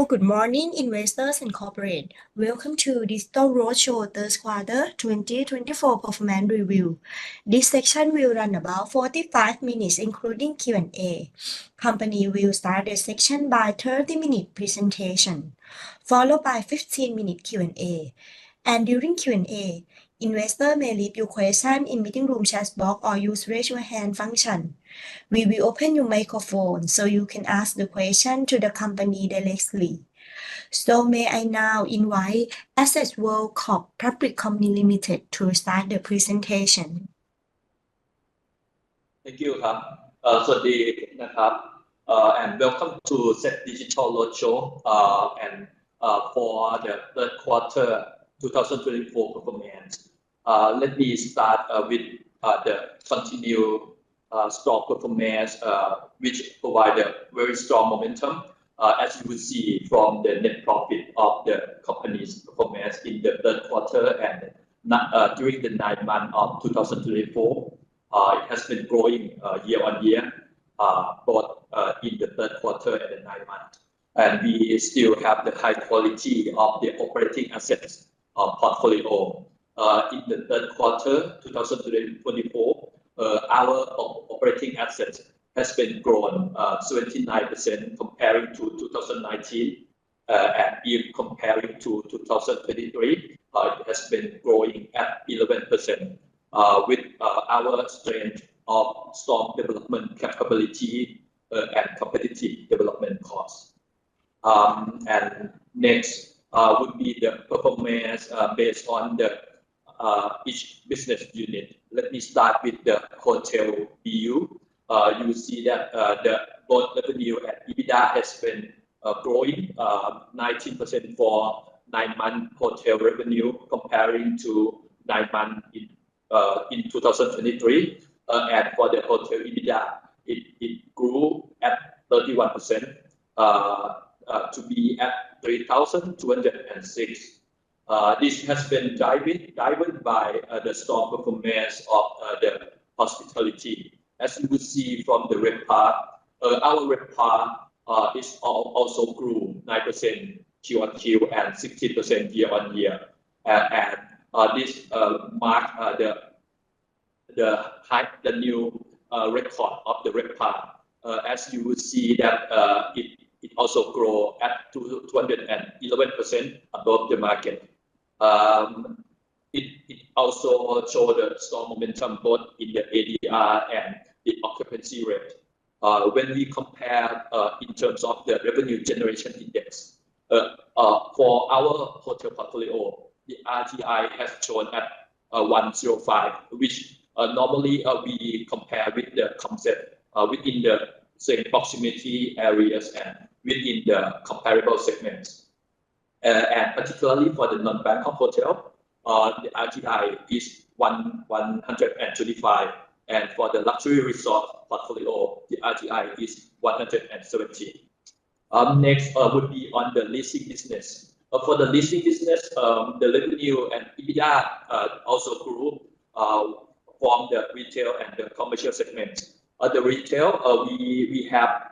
Good morning, investors and corporate. Welcome to Digital Roadshow Third Quarter 2024 Performance Review. This section will run about 45 minutes, including Q&A. Company will start the section by 30-minute presentation, followed by 15-minute Q&A. And during Q&A, investor may leave your question in meeting room chat box or use raise your hand function. We will open your microphone so you can ask the question to the company directly. So may I now invite Asset World Corp Public Company Limited to start the presentation. Thank you ครับสวัสดีนะครับ and welcome to Set Digital Roadshow and for the third quarter 2024 performance. Let me start with the continued strong performance which provide a very strong momentum as you will see from the net profit of the company's performance in the third quarter and during the 9 months of 2024. It has been growing year on year both in the third quarter and the 9 months, and we still have the high quality of the operating assets portfolio. In the third quarter 2024, our operating assets has been grown 79% comparing to 2019, and if comparing to 2023, it has been growing at 11%. With our strength of strong development capability and competitive development costs. And next would be the performance based on the each business unit. Let me start with the hotel BU. You will see that the both revenue and EBITDA has been growing 19% for 9-month hotel revenue comparing to 9 months in 2023, and for the hotel EBITDA, it grew at 31% to be at 3,206. This has been driven by the strong performance of the hospitality. As you will see from the RevPAR, our RevPAR is also grew 9% Q-on-Q and 16% year-on-year, and this marked the new record of the RevPAR. As you will see that it also grow at 211% above the market. It also showed a strong momentum both in the ADR and the occupancy rate. When we compare in terms of the revenue generation index for our hotel portfolio, the RGI has shown at 105, which normally we compare with the concept within the same proximity areas and within the comparable segments. And particularly for the non-Bangkok hotel, the RGI is 125, and for the luxury resort portfolio, the RGI is 170. Next would be on the leasing business. For the leasing business, the revenue and EBITDA also grew from the retail and the commercial segments. The retail, we have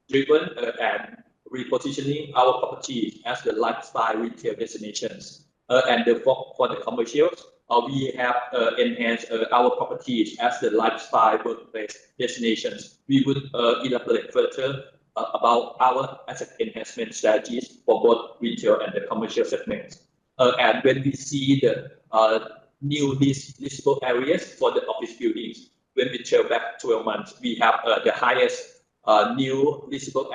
driven and repositioning our properties as the lifestyle retail destinations. And for the commercials, we have enhanced our properties as the lifestyle workplace destinations. We would elaborate further about our asset enhancement strategies for both retail and the commercial segments. And when we see the new leasable areas for the office buildings, when we trail back 12 months, we have the highest new leasable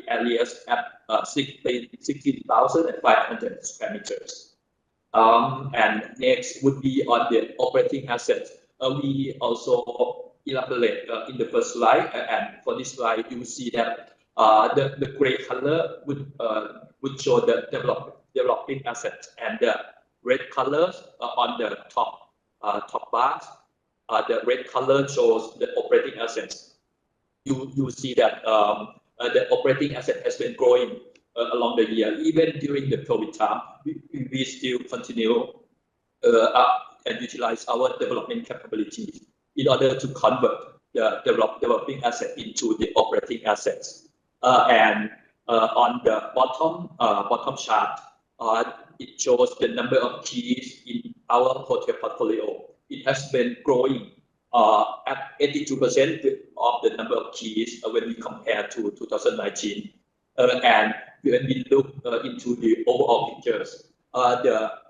areas at 16,500 square meters. And next would be on the operating assets. We also elaborate in the first slide, and for this slide you will see that the gray color would show the developing assets, and the red colors on the top bars. The red color shows the operating assets. You see that the operating asset has been growing along the year. Even during the COVID time, we still continue and utilize our development capabilities in order to convert the developing asset into the operating assets. And On the bottom chart, it shows the number of keys in our hotel portfolio. It has been growing at 82% of the number of keys when we compare to 2019. And when we look into the overall pictures,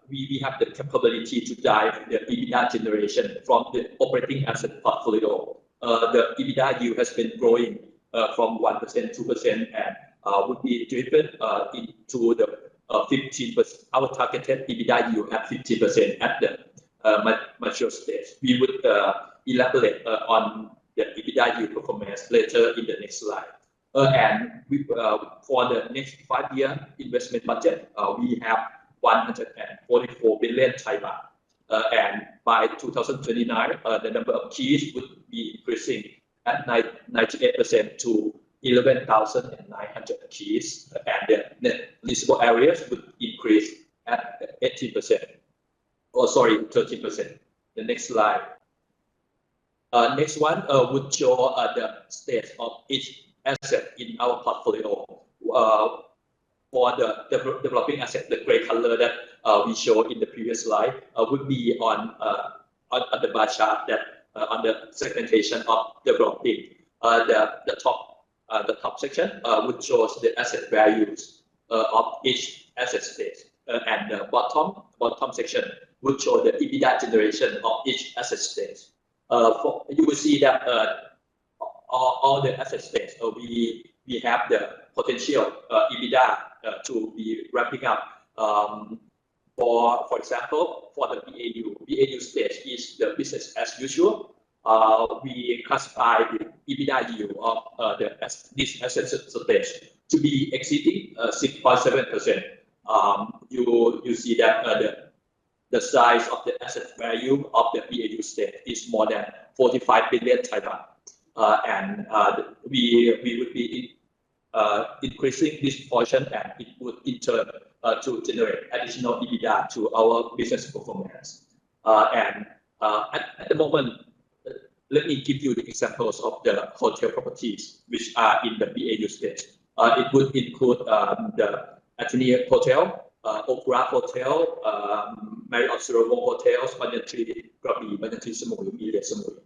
we have the capability to drive the EBITDA generation from the operating asset portfolio. The EBITDA yield has been growing from 1% to 2% and would be driven into the 15%. Our targeted EBITDA yield at 15% at the mature stage. We would elaborate on the EBITDA yield performance later in the next slide. And for the next 5-year investment budget, we have 144 billion Thai baht. And by 2029, the number of keys would be increasing at 98% to 11,900 keys, and the net leasable areas would increase at 18%. Oh, sorry, 13%. The next slide. Next one would show the state of each asset in our portfolio. For the developing asset, the gray color that we showed in the previous slide would be on the bar chart that on the segmentation of developing. The top section would show the asset values of each asset stage, and the bottom section would show the EBITDA generation of each asset stage. You will see that all the asset stages we have the potential EBITDA to be ramping up. For example, for the BAU stage is the business as usual. We classify the EBITDA yield of this asset stage to be exceeding 6.7%. You see that the size of the asset value of the BAU stage is more than 45 billion Thai baht. And we would be increasing this portion, and it would in turn to generate additional EBITDA to our business performance. And at the moment, let me give you the examples of the hotel properties which are in the BAU stage. It would include the Athene Hotel, Okura Hotel, Marriott Surawo Hotels, Banyan Krabi, Banyan Samui, Melia Samui.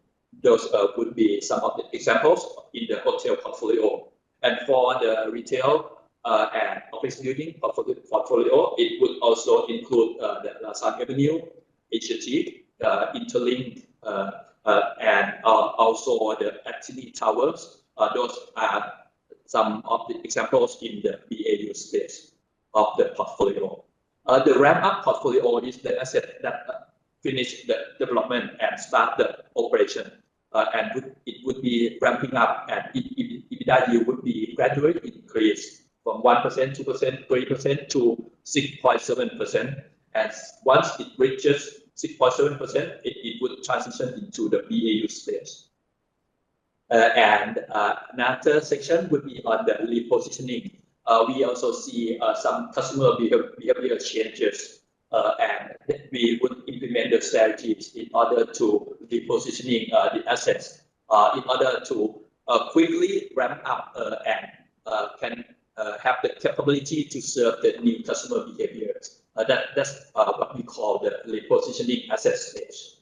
Those would be some of the examples in the hotel portfolio. And for the retail and office building portfolio, it would also include the Lasan Avenue, Asiatic, Interlink, and also the Athene Towers. Those are some of the examples in the BAU stage of the portfolio. The ramp-up portfolio is the asset that finish the development and start the operation. And it would be ramping up, and EBITDA yield would be gradually increased from 1%, 2%, 3% to 6.7%. And once it reaches 6.7%, it would transition into the BAU stage. And another section would be on the repositioning. We also see some customer behavior changes, and we would implement the strategies in order to repositioning the assets in order to quickly ramp up and can have the capability to serve the new customer behaviors. That's what we call the repositioning asset stage.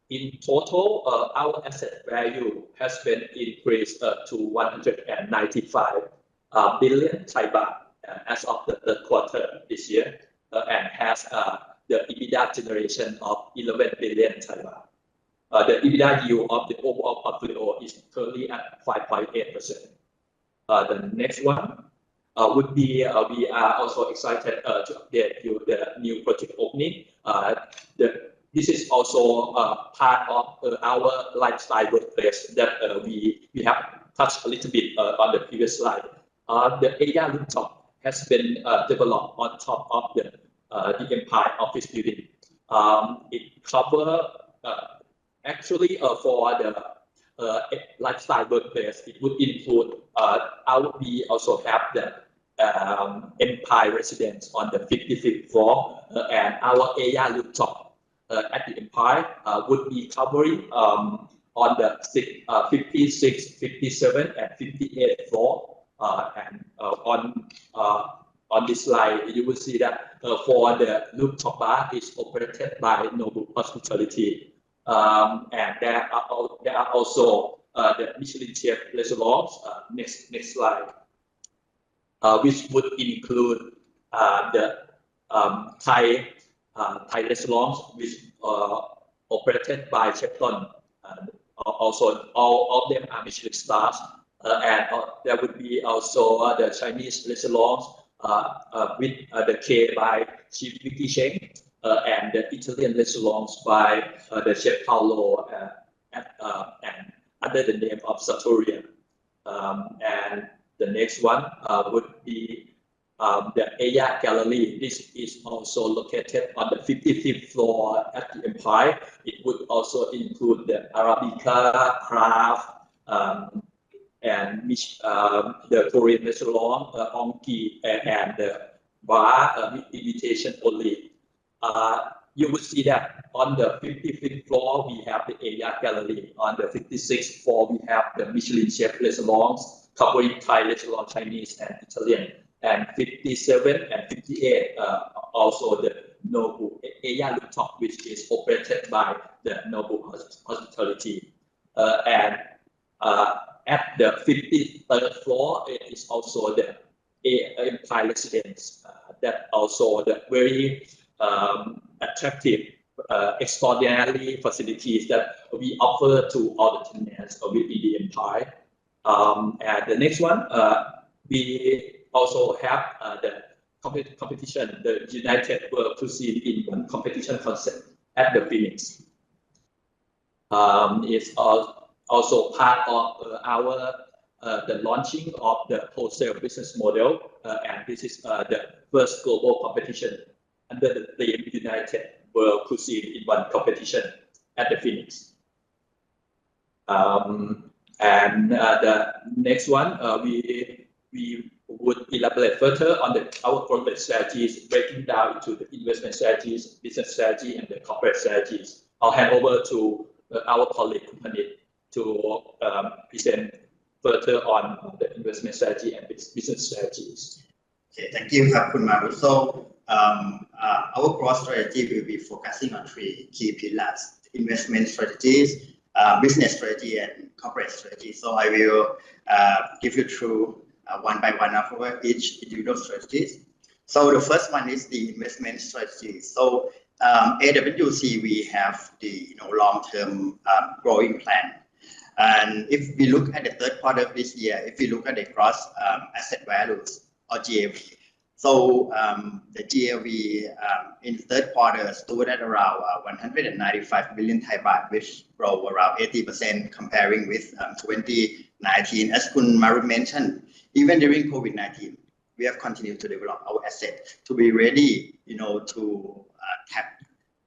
In total, our asset value has been increased to 195 billion Thai baht as of the third quarter this year, and has the EBITDA generation of 11 billion Thai baht. The EBITDA yield of the overall portfolio is currently at 5.8%. The next one would be we are also excited to update you the new project opening. This is also part of our lifestyle workplace that we have touched a little bit on the previous slide. The area rooftop has been developed on top of the Empire office building. It covers actually for the lifestyle workplace. It would include we also have the Empire residence on the 55th floor, and our area rooftop at the Empire would be covering on the 56, 57, and 58th floor. on this slide, you will see that for the rooftop bar is operated by Noble Hospitality, and there are also the Michelin chef restaurants. Next slide, which would include the Thai restaurants, which operated by Chef Ton. Also, all of them are Michelin stars, and there would be also the Chinese restaurants with the K by Chef Vicky Cheng, and the Italian restaurants by the Chef Paolo, and under the name of Sartoria. And the next one would be the Aya Gallery. This is also located on the 55th floor at the Empire. It would also include the Arabica, Craft, and the Korean restaurant, Onki, and the bar with invitation only. You would see that on the 55th floor, we have the Aya Gallery. On the 56th floor, we have the Michelin chef restaurants covering Thai restaurant, Chinese, and Italian. And 57 and 58 also the Noble Aya Rooftop, which is operated by the Noble Hospitality. And at the 53rd floor, it is also the Empire Residence. That also the very attractive, extraordinary facilities that we offer to all the tenants within the Empire. And the next one, we also have the competition, the United World Cuisine in One competition concept at the Phoenix. It's also part of our the launching of the wholesale business model, and this is the first global competition under the theme United World Cuisine in One competition at the Phoenix. And the next one, we would elaborate further on our corporate strategies, breaking down into the investment strategies, business strategy, and the corporate strategies. I'll hand over to our colleague Kupanit to present further on the investment strategy and business strategies. Okay, thank you, Khun Marut. So our growth strategy will be focusing on three key pillars: investment strategies, business strategy, and corporate strategy. So I will give you through one by one of each individual strategies. So the first one is the investment strategy. So AWC, we have the long-term growing plan. And if we look at the third quarter of this year, if we look at the gross asset values or GAV, so the GAV in the third quarter stood at around 195 billion Thai baht, which grew around 80% comparing with 2019. As Khun Marut mentioned, even during COVID-19, we have continued to develop our asset to be ready, to tap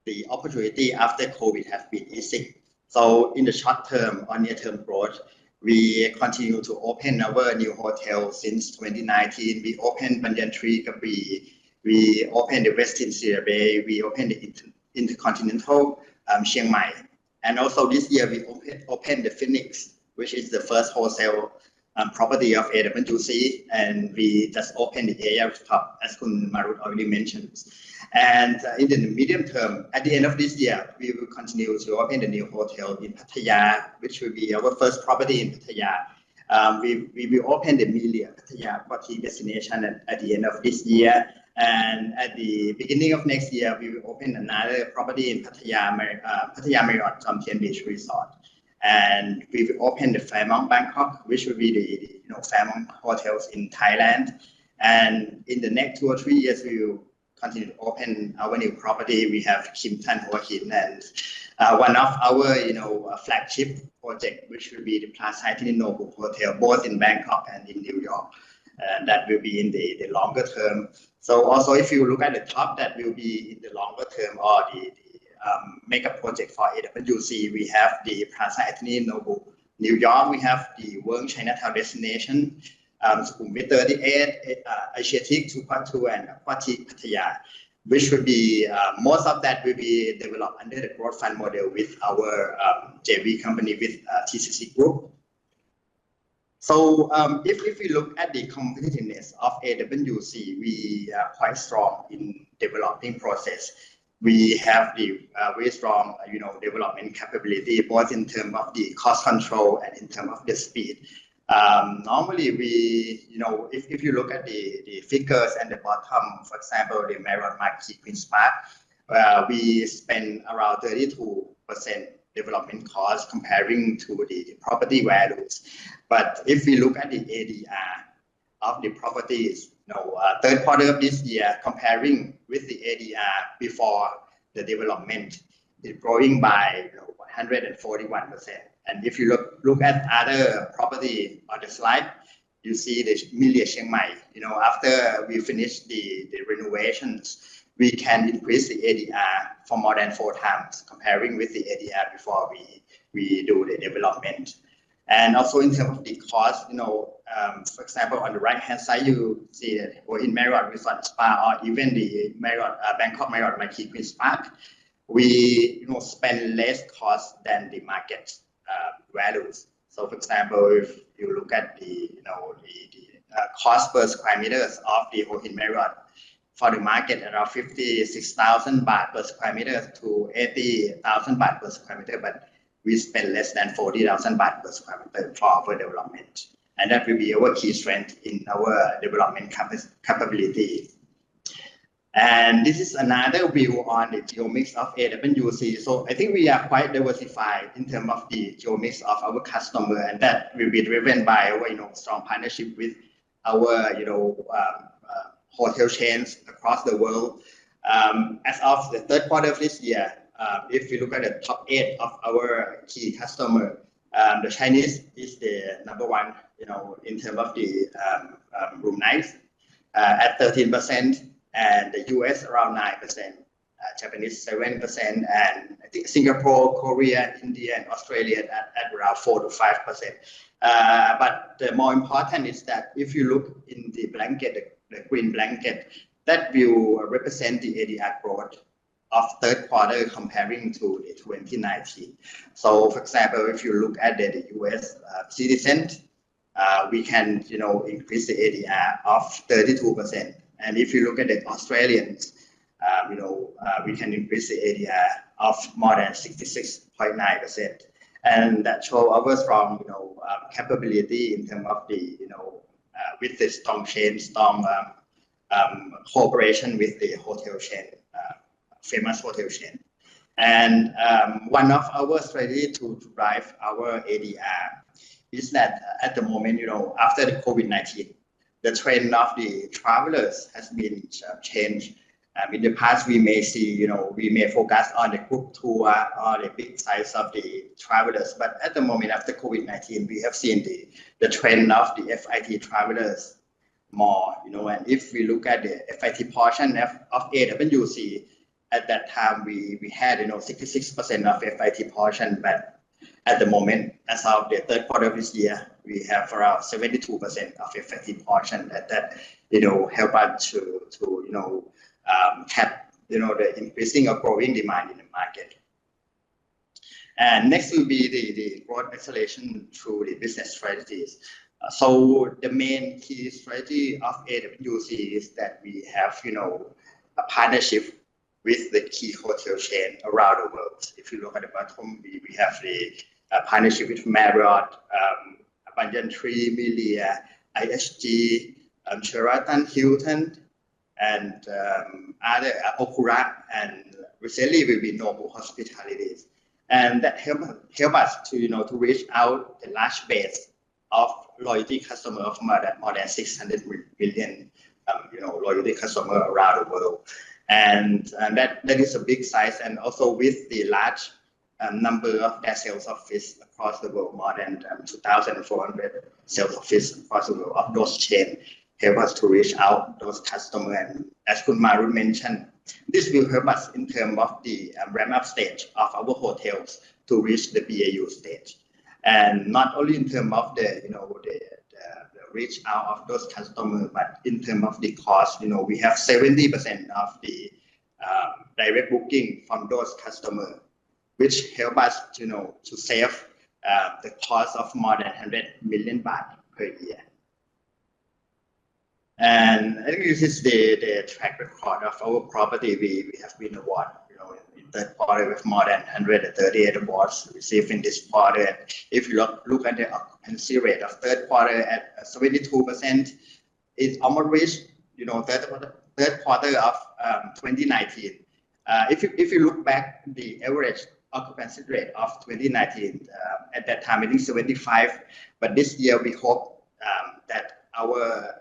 the opportunity after COVID has been easing. So in the short term or near term growth, we continue to open our new hotel since 2019. We opened Banyan Tree Capri, we opened the Westin Sierra Bay, we opened the Intercontinental Chiang Mai, and also this year we opened the Phoenix, which is the first wholesale property of AWC, and we just opened the Aya Rooftop, as Khun Marut already mentioned. And in the medium term, at the end of this year, we will continue to open the new hotel in Pattaya, which will be our first property in Pattaya. We will open the Melia Pattaya Party destination at the end of this year. And at the beginning of next year, we will open another property in Pattaya Marriott Jomtien Beach Resort. And we will open the Fairmont Bangkok, which will be the Fairmont hotels in Thailand. And in the next 2 or 3 years, we will continue to open our new property. We have Kim Tan Hoa Hin, and one of our flagship project, which will be the Plaza Thai Noble Hotel, both in Bangkok and in New York. And that will be in the longer term. So also, if you look at the top, that will be in the longer term, or the mega project for AWC. We have the Plaza Thai Noble New York. We have the Wong Chinatown destination, Sukhumvit 38, Asiatic 2.2, and Aquatic Pattaya, which will be most of that will be developed under the growth fund model with our JV company with TCC Group. So if we look at the competitiveness of AWC, we are quite strong in developing process. We have the very strong, development capability, both in terms of the cost control and in terms of the speed. Normally, if you look at the figures at the bottom, for example, the Marriott Marquis Queen's Park, we spend around 32% development cost comparing to the property values. But if we look at the ADR of the properties, third quarter of this year, comparing with the ADR before the development, it's growing by 141%. And if you look at other property on the slide, you see the Milia Chiang Mai. After we finish the renovations, we can increase the ADR for more than 4 times comparing with the ADR before we do the development. And also in terms of the cost, for example, on the right-hand side, you see that in Marriott Resort Spa or even the Bangkok Marriott Marquis Queen's Park, we spend less cost than the market values. So, for example, if you look at the cost per square meters of the Ho-Hin Marriott for the market around 56,000 baht per square meter to 80,000 baht per square meter, but we spend less than 40,000 baht per square meter for our development. And that will be our key strength in our development capability. And this is another view on the geo mix of AWC. So I think we are quite diversified in terms of the geo mix of our customer, and that will be driven by our strong partnership with our hotel chains across the world. As of the third quarter of this year, if we look at the top 8 of our key customer, the Chinese is the number 1, in terms of the room nights at 13%. And the US around 9%, Japanese 7%, and I think Singapore, Korea, India, and Australia at around 4 to 5%. But the more important is that if you look in the blanket, the green blanket, that will represent the ADR growth of third quarter comparing to the 2019. So, for example, if you look at the US citizens, we can increase the ADR of 32%. And if you look at the Australians, we can increase the ADR of more than 66.9%. And that shows our strong, capability in terms of the, with the strong cooperation with the hotel chain, famous hotel chain. And one of our strategy to drive our ADR is that at the moment, after the COVID-19, the trend of the travelers has been changed. In the past, we may see, we may focus on the group tour or the big size of the travelers. But at the moment, after COVID-19, we have seen the trend of the FIT travelers more, and if we look at the FIT portion of AWC, at that time, we had, 66% of FIT portion, but at the moment, as of the third quarter of this year, we have around 72% of FIT portion that help us to cap the increasing or growing demand in the market. And next will be the growth acceleration through the business strategies. So the main key strategy of AWC is that we have a partnership with the key hotel chain around the world. If you look at the bottom, we have the partnership with Marriott, Banyan Tree, Melia, IHG, Sheraton, Hilton, and other Okura, and recently will be Nobu Hospitalities. And that help us to reach out the large base of loyalty customer of more than 600 million loyalty customer around the world. And that is a big size, and also with the large number of their sales office across the world, more than 2,400 sales office across the world of those chains, help us to reach out those customers. And as Khun Maru mentioned, this will help us in terms of the ramp up stage of our hotels to reach the BAU stage. And not only in terms of the reach out of those customers, but in terms of the cost, we have 70% of the direct booking from those customers, which help us to save the cost of more than 100 million baht per year. And I think this is the track record of our property. We have been awarded, in third quarter with more than 138 awards received in this quarter. If you look at the occupancy rate of third quarter at 72%, it almost reached, third quarter of 2019. If you look back, the average occupancy rate of 2019 at that time, I think 75. But this year we hope that our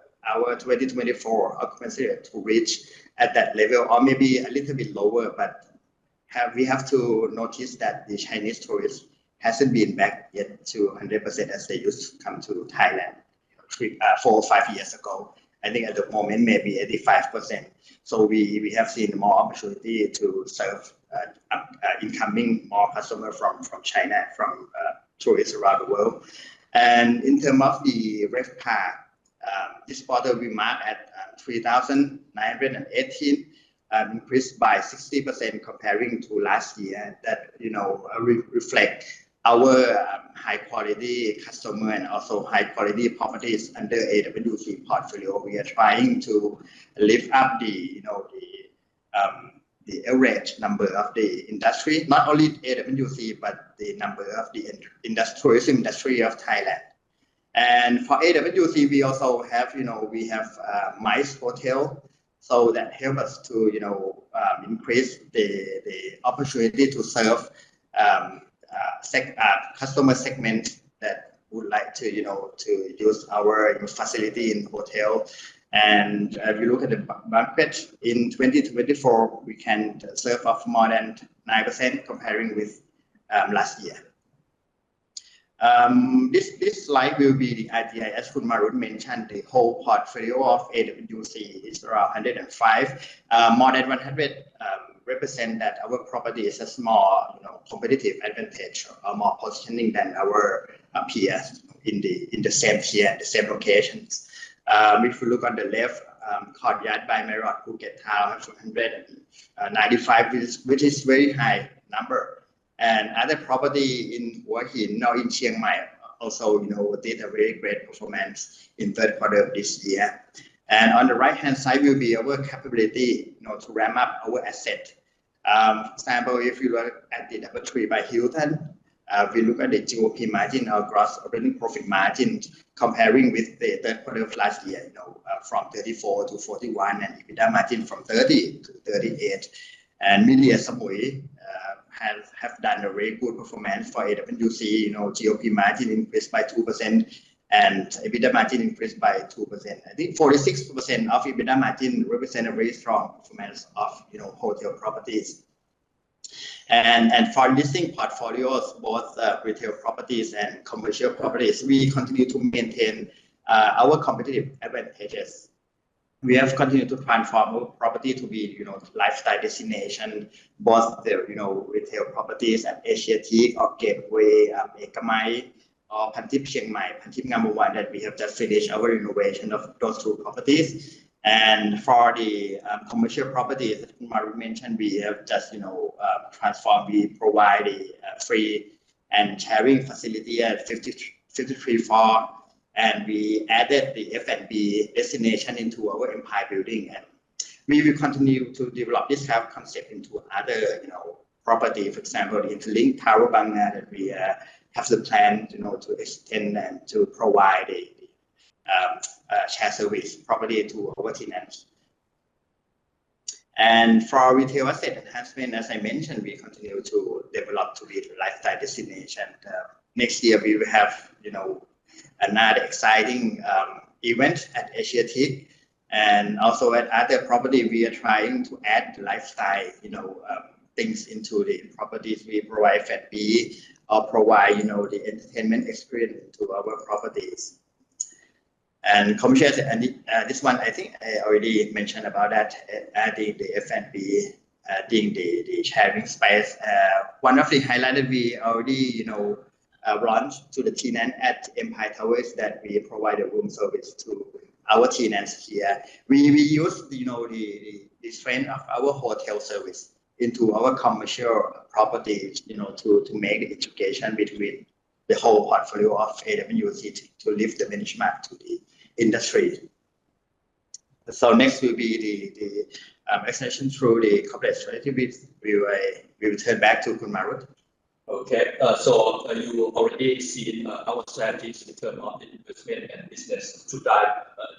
2024 occupancy rate to reach at that level, or maybe a little bit lower. But we have to notice that the Chinese tourists hasn't been back yet to 100% as they used to come to Thailand 4 or 5 years ago. I think at the moment maybe 85%. So we have seen more opportunity to serve incoming more customers from China, from tourists around the world. And in terms of the RevPAR, this quarter we marked at 3,918, increased by 60% comparing to last year. That reflect our high quality customer and also high quality properties under AWC portfolio. We are trying to lift up the average number of the industry, not only AWC but the number of the tourism industry of Thailand. And for AWC, we also have, we have MICE Hotel, so that help us to, increase the opportunity to serve customer segment that would like to, to use our facility in hotel. And if you look at the banquet in 2024, we can serve of more than 9% comparing with last year. This slide will be the IGI, as Khun Marut mentioned. The whole portfolio of AWC is around 105. More than 100 represent that our property is a small, competitive advantage or more positioning than our peers in the same tier and the same locations. If you look on the left, Courtyard by Marriott Phuket Town has 195, which is very high number. And other property in Hua Hin, now in Chiang Mai, also did a very great performance in third quarter of this year. And on the right hand side will be our capability, to ramp up our asset. For example, if you look at the DoubleTree by Hilton, we look at the GOP margin or gross operating profit margin comparing with the third quarter of last year, from 34 to 41, and EBITDA margin from 30 to 38. And Media Samui have done a very good performance for AWC. GOP margin increased by 2% and EBITDA margin increased by 2%. I think 46% of EBITDA margin represent a very strong performance of hotel properties. And for listing portfolios, both retail properties and commercial properties, we continue to maintain our competitive advantages. We have continued to transform our property to be, lifestyle destination, both the, retail properties at Asiatic or Gateway, Ekamai, or Pantip Chiang Mai, Pantip Number 1 that we have just finished our renovation of those 2 properties. And for the commercial properties that Marut mentioned, we have just, transformed. We provide the free and sharing facility at 53 floor. And we added the F&B destination into our Empire building, and we will continue to develop this kind of concept into other, property. For example, the Interlink Tower Bangna that we have the plan, to extend and to provide the share service property to our tenants. And for our retail asset enhancement, as I mentioned, we continue to develop to be the lifestyle destination. Next year we will have, another exciting event at Asiatic, and also at other property we are trying to add lifestyle things into the properties. We provide F&B or provide the entertainment experience to our properties. And commercial, and this one I think I already mentioned about that, adding the F&B, adding the sharing space. One of the highlighted we already launched to the tenant at Empire Towers, that we provide a room service to our tenants here. We use the strength of our hotel service into our commercial properties, to make the integration between the whole portfolio of AWC to lift the benchmark to the industry. So next will be the explanation through the corporate strategy. We will turn back to Kun Marut. Okay, so you already seen our strategies in terms of the investment and business to drive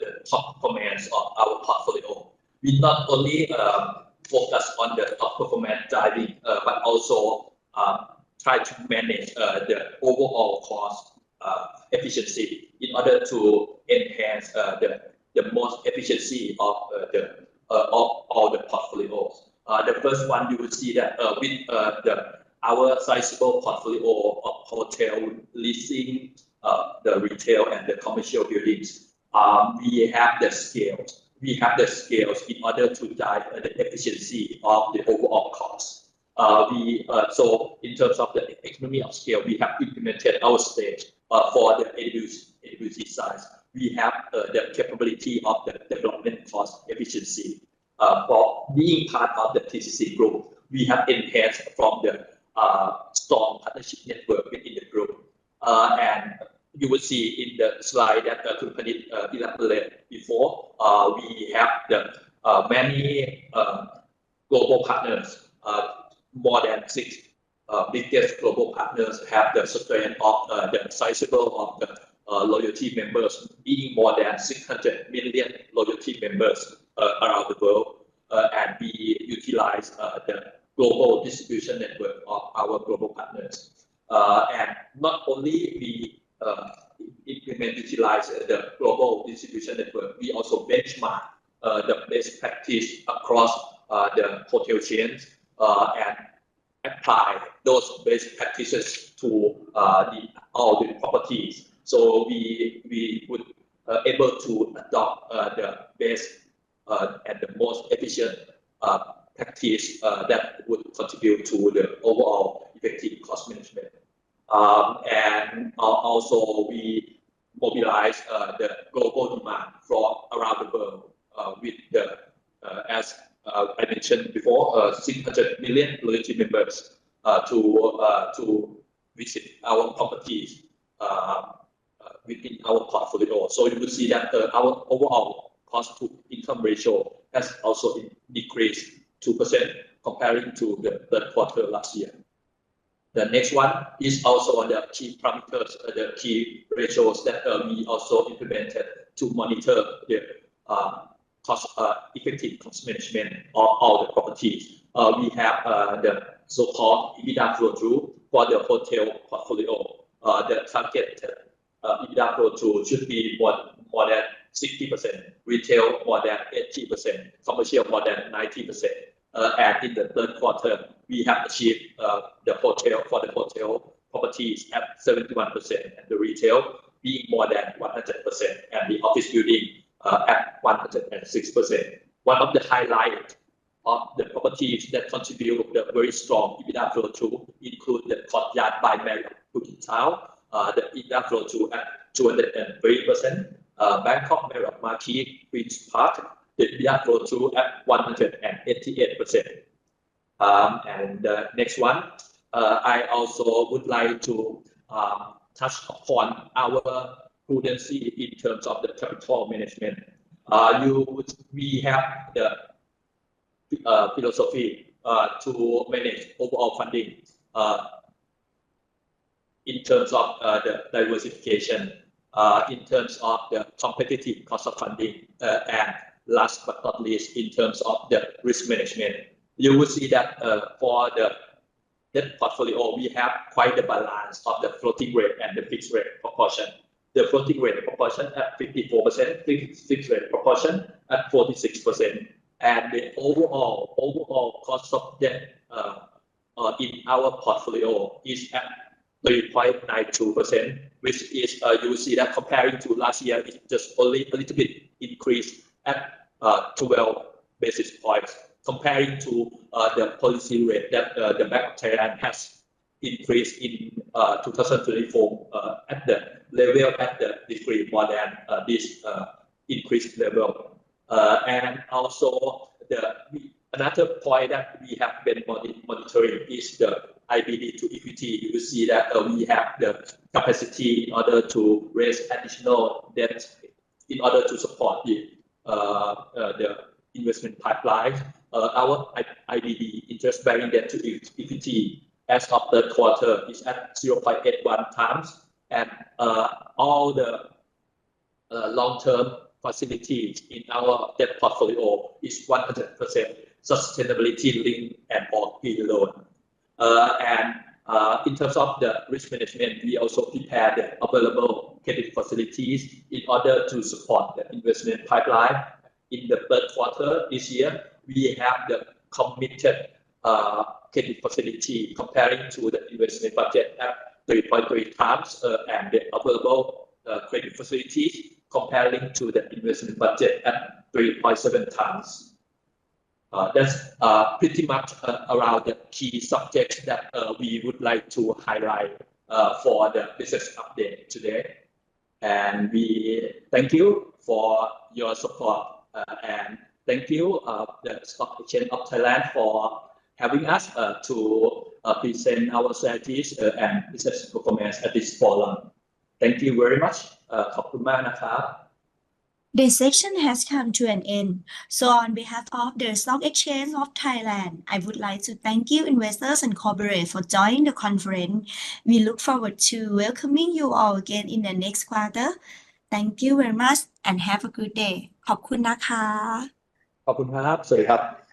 the top performance of our portfolio. We not only focus on the top performance driving, but also try to manage the overall cost efficiency in order to enhance the most efficiency of all the portfolios. The first one, you will see that with our sizable portfolio of hotel leasing, the retail and the commercial buildings, we have the scales. We have the scales in order to drive the efficiency of the overall cost. So in terms of the economy of scale, we have implemented our stage for the AWC size. We have the capability of the development cost efficiency. For being part of the TCC group, we have enhanced from the strong partnership network within the group. And you will see in the slide that Kun Panit elaborated before, we have the many global partners, more than 6 biggest global partners have the strength of the sizable of the loyalty members, being more than 600 million loyalty members around the world. And we utilize the global distribution network of our global partners. And not only we utilize the global distribution network, we also benchmark the best practice across the hotel chains and apply those best practices to all the properties. So we would able to adopt the best and the most efficient practice that would contribute to the overall effective cost management. And also we mobilize the global demand from around the world with the, as I mentioned before, 600 million loyalty members to visit our properties within our portfolio. So you will see that our overall cost to income ratio has also decreased 2% comparing to the third quarter last year. The next one is also on the key parameters, the key ratios that we also implemented to monitor the effective cost management of all the properties. We have the so-called EBITDA flow through for the hotel portfolio. The target EBITDA flow through should be more than 60%, retail more than 80%, commercial more than 90%. And in the third quarter, we have achieved the hotel properties at 71%, and the retail being more than 100%, and the office building at 106%. One of the highlights of the properties that contribute the very strong EBITDA flow through include the Courtyard by Marriott Bukit Town, the EBITDA flow through at 203%, Bangkok Marriott Marquis Queen's Park, the EBITDA flow through at 188%. And the next one, I also would like to touch upon our prudency in terms of the capital management. We have the philosophy to manage overall funding in terms of the diversification, in terms of the competitive cost of funding, and last but not least, in terms of the risk management. You will see that for the debt portfolio, we have quite the balance of the floating rate and the fixed rate proportion. The floating rate proportion at 54%, fixed rate proportion at 46%, and the overall cost of debt in our portfolio is at 3.92%, which is you will see that comparing to last year, it's just only a little bit increased at 12 basis points, comparing to the policy rate that the Bank of Thailand has increased in 2024 at the level at the degree more than this increased level. And also another point that we have been monitoring is the IBD to equity, you will see that we have the capacity in order to raise additional debt in order to support the investment pipeline. Our IBD interest-bearing debt to equity as of third quarter is at 0.81 times, and all the long-term facilities in our debt portfolio is 100% sustainability linked and or green loan. And in terms of the risk management, we also prepare the available credit facilities in order to support the investment pipeline. In the third quarter this year, we have the committed credit facility comparing to the investment budget at 3.3 times, and the available credit facilities comparing to the investment budget at 3.7 times. That's pretty much around the key subjects that we would like to highlight for the business update today. And we thank you for your support, and thank you the Stock Exchange of Thailand for having us to present our strategies and business performance at this forum. Thank you very much. ขอบคุณมากนะครับ This section has come to an end. So on behalf of the Stock Exchange of Thailand, I would like to thank you investors and corporate for joining the conference. We look forward to welcoming you all again in the next quarter. Thank you very much and have a good day. ขอบคุณนะคะ ขอบคุณครับ สวัสดีครับ